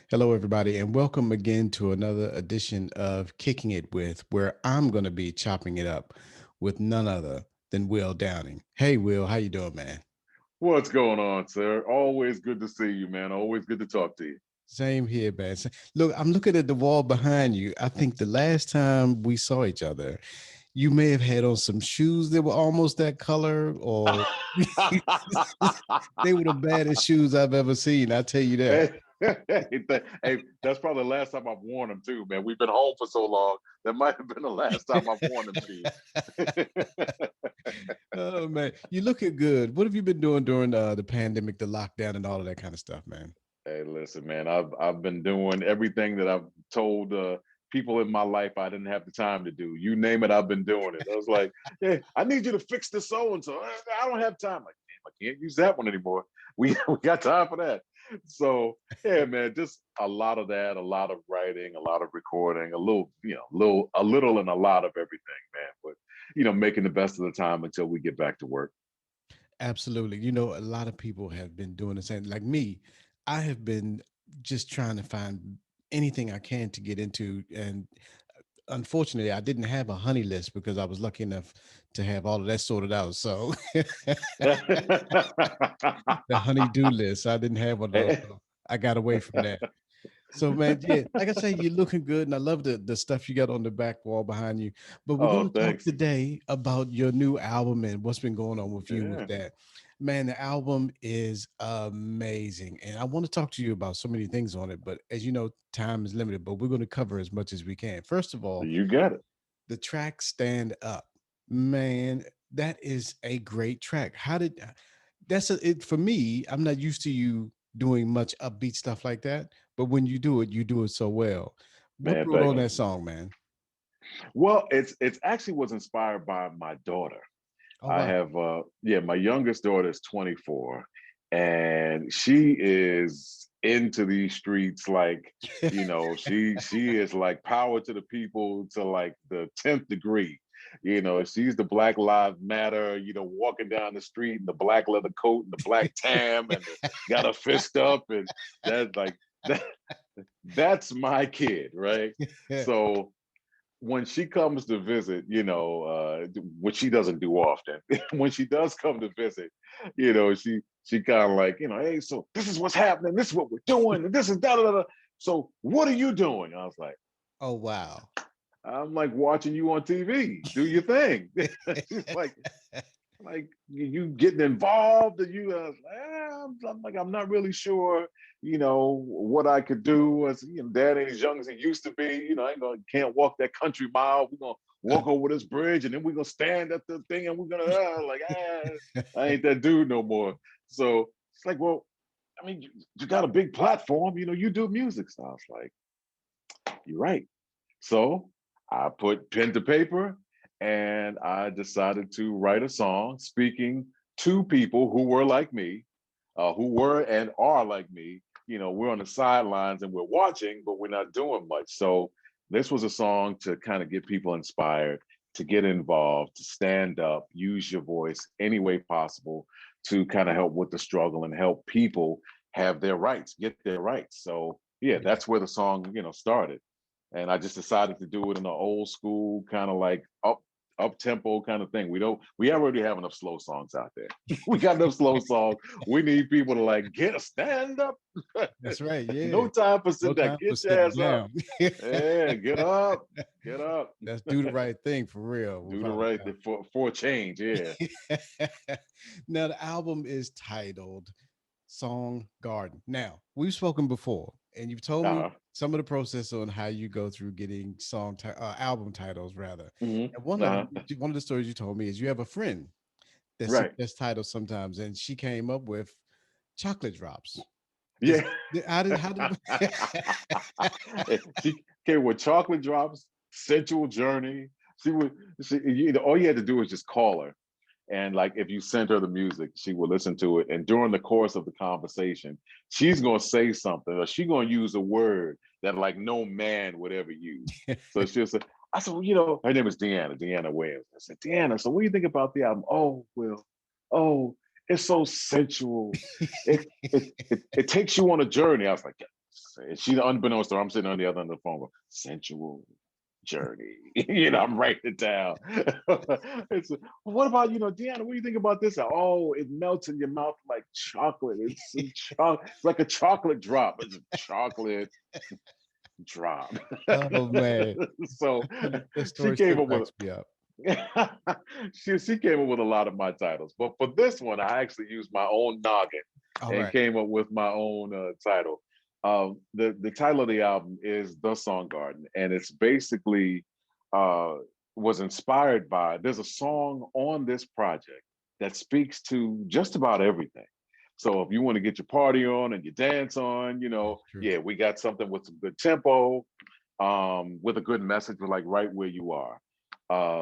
Hello, everybody, and welcome again to another edition of Kicking It With, where I'm going to be chopping it up with none other than Will Downing. Hey, Will, how you doing, man? What's going on, sir? Always good to see you, man. Always good to talk to you. Same here, man. Look, I'm looking at the wall behind you. I think the last time we saw each other, you may have had on some shoes that were almost that color, or they were the baddest shoes I've ever seen. I tell you that. Hey, hey, that's probably the last time I've worn them too, man. We've been home for so long. That might have been the last time I've worn them shoes. Oh man, you looking good. What have you been doing during the pandemic, the lockdown, and all of that kind of stuff, man? Hey, listen, man. I've been doing everything that I've told people in my life I didn't have the time to do. You name it, I've been doing it. I was like, "Hey, I need you to fix this so and so." I don't have time. Like, damn, I can't use that one anymore. We got time for that. So yeah, man, just a lot of that, a lot of writing, a lot of recording, a little, a little and a lot of everything, man. But making the best of the time until we get back to work. Absolutely. You know, a lot of people have been doing the same. Like me, I have been just trying to find anything I can to get into. And unfortunately, I didn't have a honey list because I was lucky enough to have all of that sorted out. So the honey-do list, I didn't have one of those. So I got away from that. So man, yeah, like I say, you're looking good, and I love the stuff you got on the back wall behind you. But we're Oh, going to talk thanks. today about your new album and what's been going on with you with Yeah. that. Man, the album is amazing, and I want to talk to you about so many things on it. But as you know, time is limited, but we're going to cover as much as we can. First of all, You got it. the track "Stand Up," man, that is a great track. How did it for me? I'm not used to you doing much upbeat stuff like that, but when you do it so well. What Man, brought on thank that you. song, man? Well, it's actually was inspired by my daughter. Oh I wow. have my youngest daughter is 24 and she is into these streets like, she is like power to the people to like the 10th degree. She's the Black Lives Matter, walking down the street in the black leather coat and the black tam and got a fist up and that's like that, that's my kid, right? So when she comes to visit, which she doesn't do often, when she does come to visit, she kind of like, hey, so this is what's happening, this is what we're doing, and this is da da da. So what are you doing? I was like, Oh wow. I'm like watching you on TV. Do your thing. She's like you getting involved and you I'm like I'm not really sure what I could do as dad ain't as young as he used to be. I ain't gonna can't walk that country mile. We're gonna walk over this bridge and then we're gonna stand at the thing and we're gonna I ain't that dude no more. So it's like, well, I mean, you got a big platform, you do music. So I was like, you're right. So I put pen to paper and I decided to write a song speaking to people who were like me, who were and are like me. We're on the sidelines and we're watching, but we're not doing much. So this was a song to kind of get people inspired, to get involved, to stand up, use your voice any way possible to kind of help with the struggle and help people have their rights, get their rights. So yeah, Yeah. that's where the song, started, and I just decided to do it in an old school kind of like up tempo kind of thing. We already have enough slow songs out there. We got enough slow songs. We need people to like get a stand up. That's right. Yeah. No time for No sitting there. time for Get your sitting ass up. down. Yeah, get up. Get up. That's do the right thing for real, Do the without right a thing for a change. Yeah. doubt. Now the album is titled Song Garden. Now, we've spoken before, and you've told me Uh-huh. some of the process on how you go through getting album titles, rather. And Uh-huh. one of the stories you told me is you have a friend that Right. suggests titles sometimes, and she came up with Chocolate Drops. Is Yeah. how did She came with chocolate drops, sensual journey. She would all you had to do was just call her. And like if you sent her the music, she would listen to it. And during the course of the conversation, she's gonna say something or she's gonna use a word that like no man would ever use. So she'll say, I said, well, her name is Deanna Williams. I said, Deanna, so what do you think about the album? Oh, well, oh, it's so sensual. It takes you on a journey. I was like, And she, unbeknownst to her, I'm sitting on the other end of the phone, going, sensual journey. I'm writing it down. It's what about Deanna? What do you think about this? Oh, it melts in your mouth like chocolate. It's like a chocolate drop. It's a chocolate drop. Oh man, So that she story came still up with cracks me up. she came up with a lot of my titles, but for this one, I actually used my own noggin All and right. came up with my own title. The title of the album is The Song Garden, and it's basically uh, was inspired by. There's a song on this project that speaks to just about everything. So if you want to get your party on and your dance on, That's true. yeah, we got something with some good tempo, with a good message, but like right where you are.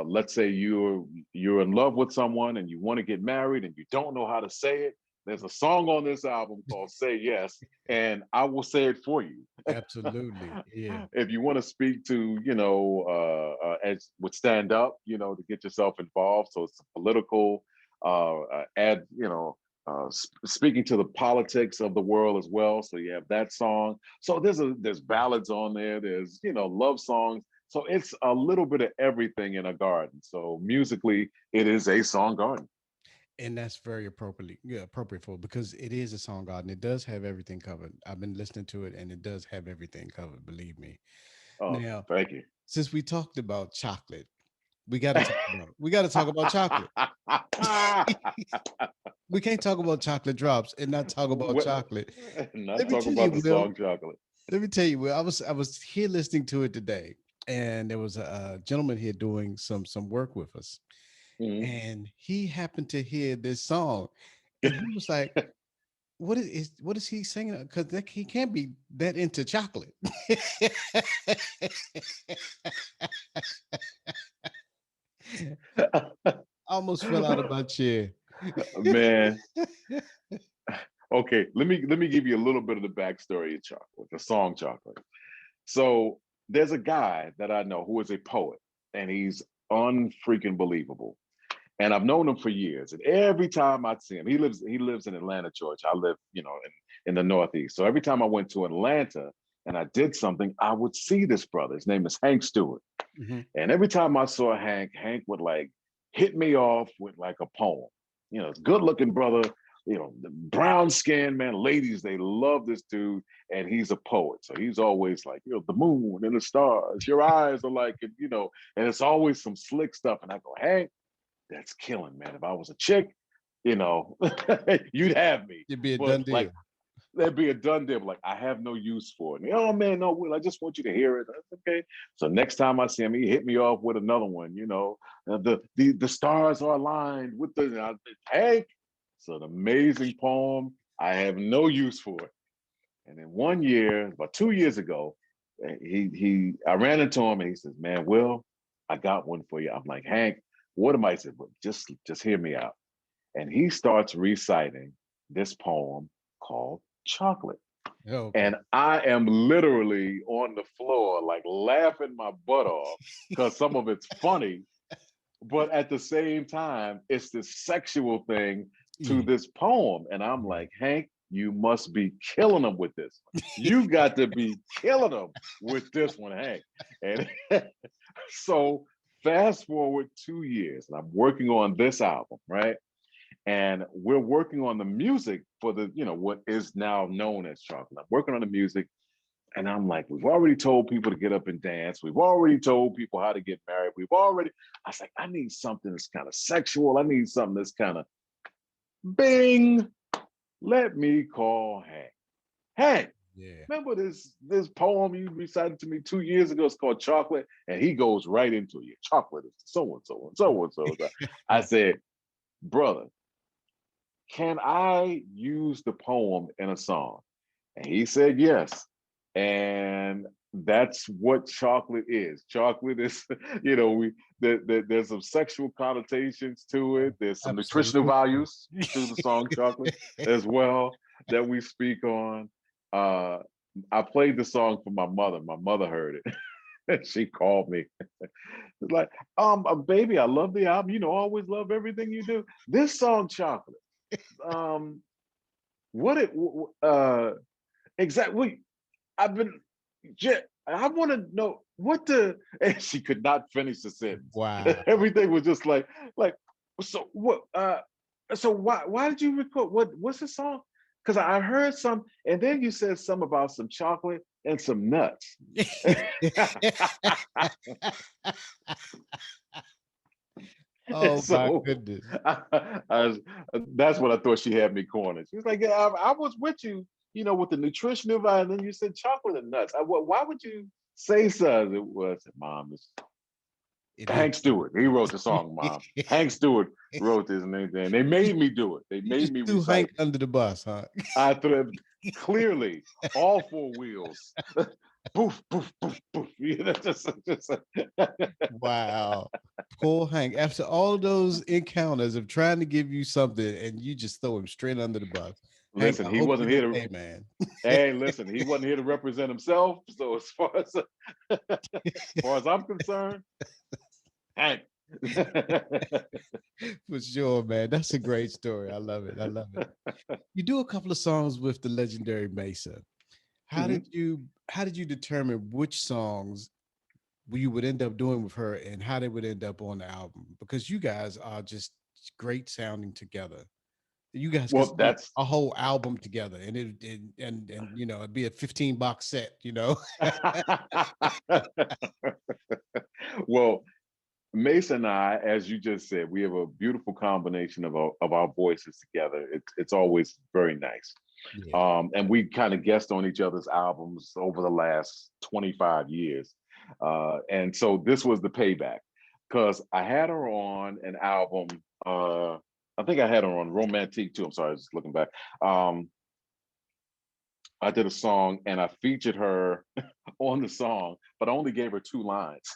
Let's say you're in love with someone and you want to get married and you don't know how to say it. There's a song on this album called "Say Yes," and I will say it for you. Absolutely. Yeah. If you want to speak to, as would stand up, to get yourself involved. So it's political, ad, speaking to the politics of the world as well. So you have that song. So there's ballads on there. There's love songs. So it's a little bit of everything in a garden. So musically, it is a song garden. And that's very appropriately, yeah, appropriate for, because it is a song garden. It does have everything covered. I've been listening to it and it does have everything covered, believe me. Oh, Now, thank you. since we talked about chocolate, we got to talk about chocolate. We can't talk about chocolate drops and not talk about What? chocolate. Not Let me talk tell you, about the Will. song chocolate. Let me tell you, Will. I was here listening to it today, and there was a gentleman here doing some work with us, Mhm. and he happened to hear this song, and he was like, what is he singing? Because he can't be that into chocolate. I almost fell out of my chair. Man, okay. Let me give you a little bit of the backstory of chocolate, the song chocolate. So there's a guy that I know who is a poet, and he's unfreaking believable. And I've known him for years. And every time I see him, he lives in Atlanta, Georgia. I live, in the Northeast. So every time I went to Atlanta and I did something, I would see this brother. His name is Hank Stewart. Mhm. And every time I saw Hank would like hit me off with like a poem. It's good looking brother, the brown skin, man. Ladies, they love this dude. And he's a poet. So he's always like, the moon and the stars, your eyes are like, and it's always some slick stuff. And I go, Hank, that's killing, man. If I was a chick, you know, you'd have me. It'd be a But done deal. like that'd be a done deal. Like I have no use for it. Oh man, no, Will. I just want you to hear it. That's okay. So next time I see him, he hit me off with another one. The stars are aligned with the Hank. It's an amazing poem. I have no use for it. And then one year, about 2 years ago, he I ran into him and he says, "Man, Will, I got one for you." I'm like, Hank, what am I? He said, "Well, just hear me out." And he starts reciting this poem called Chocolate. Okay. And I am literally on the floor, like laughing my butt off because some of it's funny, but at the same time, it's this sexual thing to Yeah. this poem. And I'm Yeah. like, Hank, you must be killing them with this. You got to be killing them with this one, Hank. And so fast forward 2 years, and I'm working on this album, right? And we're working on the music for what is now known as Chocolate. I'm working on the music, and I'm like, we've already told people to get up and dance. We've already told people how to get married. I was like, I need something that's kind of sexual. I need something that's kind of bing. Let me call Hank. Hank, Yeah. remember this poem you recited to me 2 years ago? It's called Chocolate. And he goes right into it. Chocolate is so and so and so and so. I said, brother, can I use the poem in a song? And he said yes. And that's what chocolate is. Chocolate is, there's some sexual connotations to it. There's some nutritional Absolutely. values to the song chocolate as well that we speak on. Uh, I played the song for my mother. My mother heard it. She called me. It's like, baby, I love the album. I always love everything you do. This song, Chocolate. Um, what it exactly I've been, I want to know what the, and she could not finish the sentence. Wow. Everything was just like, so what, so why did you record, what's the song? Because I heard some, and then you said something about some chocolate and some nuts. And Oh my so goodness. I was, that's what I thought she had me cornered. She was like, "Yeah, I was with you, with the nutritional value, and then you said chocolate and nuts. Why would you say so?" It was, Mom, it's It is Hank what Stewart. He wrote the song, Mom. it Hank is. Stewart wrote this, and they made me do it. They You made just me threw recite. Hank under the bus, huh? I threw clearly all four wheels. Poof, poof, poof, poof. Just Wow. Poor Hank. After all those encounters of trying to give you something and you just throw him straight under the bus. Hank, listen. I He hope wasn't you're here to. okay, man. Hey, listen. He wasn't here to represent himself. So as far as I'm concerned, Hank. For sure, man. That's a great story. I love it. I love it. You do a couple of songs with the legendary Mesa. Mhm. How did you determine which songs you would end up doing with her and how they would end up on the album? Because you guys are just great sounding together. You guys could Well, sing that's a whole album together and it'd be a 15 box set, you know. well, Mason and I, as you just said, we have a beautiful combination of our voices together. It's always very nice. Yeah. And we kind of guest on each other's albums over the last 25 years. And so this was the payback because I had her on an album. I think I had her on Romantique too. I'm sorry, I was just looking back. Um, I did a song and I featured her on the song, but I only gave her two lines.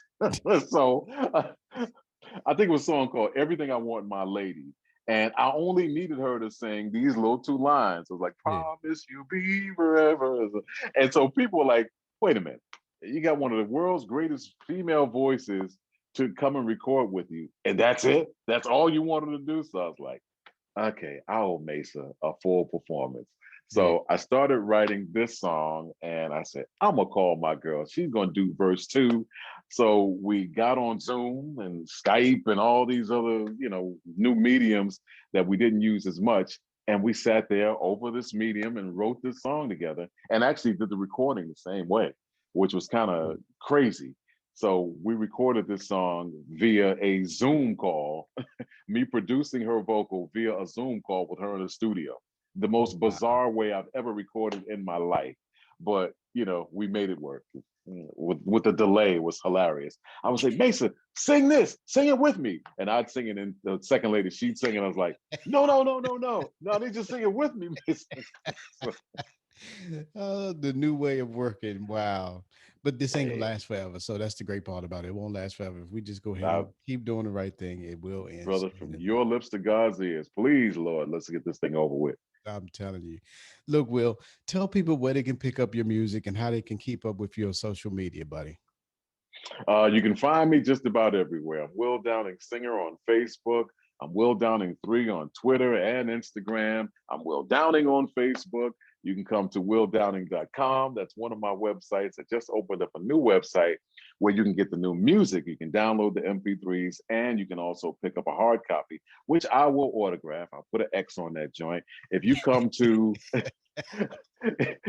so I think it was a song called Everything I Want in My Lady. And I only needed her to sing these little two lines. It was like, Yeah. promise you be forever. And so people were like, wait a minute, you got one of the world's greatest female voices to come and record with you. And that's it? That's all you wanted to do? So I was like, okay, I owe Mesa a full performance. Yeah. So I started writing this song and I said, I'm gonna call my girl. She's gonna do verse two. So we got on Zoom and Skype and all these other, new mediums that we didn't use as much. And we sat there over this medium and wrote this song together and actually did the recording the same way, which was kind of crazy. So we recorded this song via a Zoom call, me producing her vocal via a Zoom call with her in the studio. The Oh most wow. bizarre way I've ever recorded in my life. But we made it work. With the delay it was hilarious. I would say, Mesa, sing this, sing it with me. And I'd sing it, and the second lady, she'd sing it. I was like, no, no, no, no, no. No, they just sing it with me, Mesa. So, Oh, the new way of working. Wow. But this ain't gonna hey, last forever. So that's the great part about it. It won't last forever. If we just go ahead I, and keep doing the right thing, it will end brother, sooner from than later. your lips to God's ears, please, Lord, let's get this thing over with. I'm telling you. Look, Will, tell people where they can pick up your music and how they can keep up with your social media, buddy. You can find me just about everywhere. I'm Will Downing Singer on Facebook. I'm Will Downing 3 on Twitter and Instagram. I'm Will Downing on Facebook. You can come to willdowning.com. That's one of my websites. I just opened up a new website where you can get the new music. You can download the MP3s and you can also pick up a hard copy, which I will autograph. I'll put an X on that joint. If you come to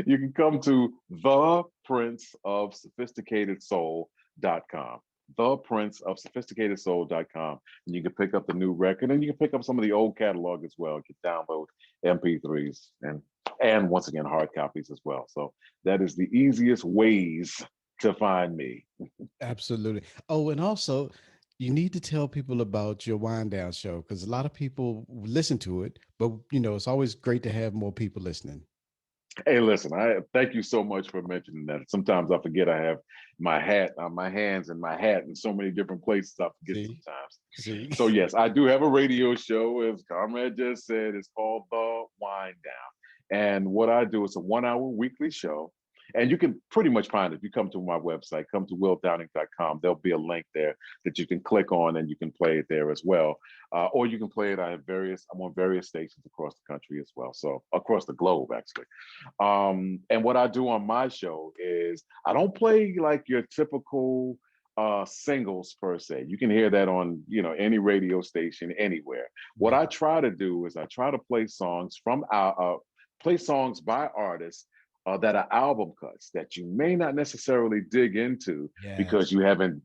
you can come to the Prince of Sophisticated Soul.com. The Prince of Sophisticated Soul.com. And you can pick up the new record and you can pick up some of the old catalog as well. You can download MP3s and once again hard copies as well. So that is the easiest ways to find me. Absolutely. Oh, and also you need to tell people about your wind down show because a lot of people listen to it, but it's always great to have more people listening. Hey, listen, I thank you so much for mentioning that. Sometimes I forget I have my hat on my hands and my hat in so many different places. I forget See, sometimes. see. So yes, I do have a radio show. As Comrade just said, it's called The Wind Down. And what I do is a 1 hour weekly show. And you can pretty much find it. If you come to my website, come to willdowning.com, there'll be a link there that you can click on and you can play it there as well. Or you can play it. I'm on various stations across the country as well. So across the globe, actually. And what I do on my show is I don't play like your typical singles per se. You can hear that on, any radio station anywhere. What Right. I try to do is I try to play songs from our play songs by artists that are album cuts that you may not necessarily dig into because Yes. you haven't,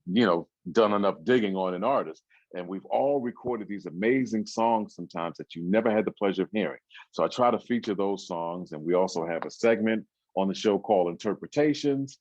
done enough digging on an artist. And we've all recorded these amazing songs sometimes that you never had the pleasure of hearing. So I try to feature those songs. And we also have a segment on the show called Interpretations.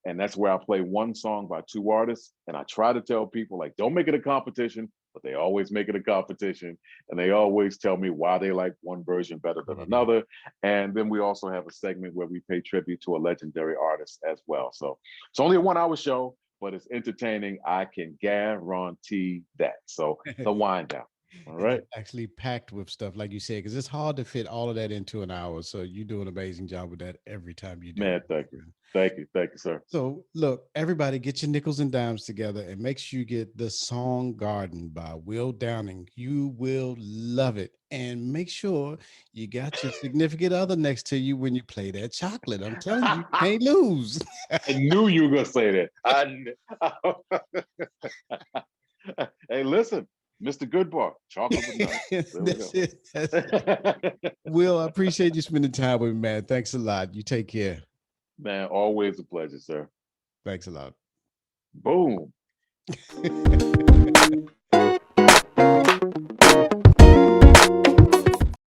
And that's where I play one song by two artists. And I try to tell people, like, don't make it a competition, but they always make it a competition. And they always tell me why they like one version better than Yeah. another. And then we also have a segment where we pay tribute to a legendary artist as well. So it's only a 1 hour show, but it's entertaining. I can guarantee that. So the wind down. All And right. it's actually packed with stuff, like you said, because it's hard to fit all of that into an hour. So you do an amazing job with that every time you do it, Man, my thank you. friend. Thank you. Thank you, sir. So look, everybody get your nickels and dimes together and make sure you get The Song Garden by Will Downing. You will love it. And make sure you got your significant other next to you when you play that chocolate. I'm telling you, can't lose. I knew you were going to say that. Hey, listen, Mr. Goodbar, chocolate with nuts. There we That's go. it. That's it. Will, I appreciate you spending time with me, man. Thanks a lot. You take care. Man, always a pleasure, sir. Thanks a lot. Boom.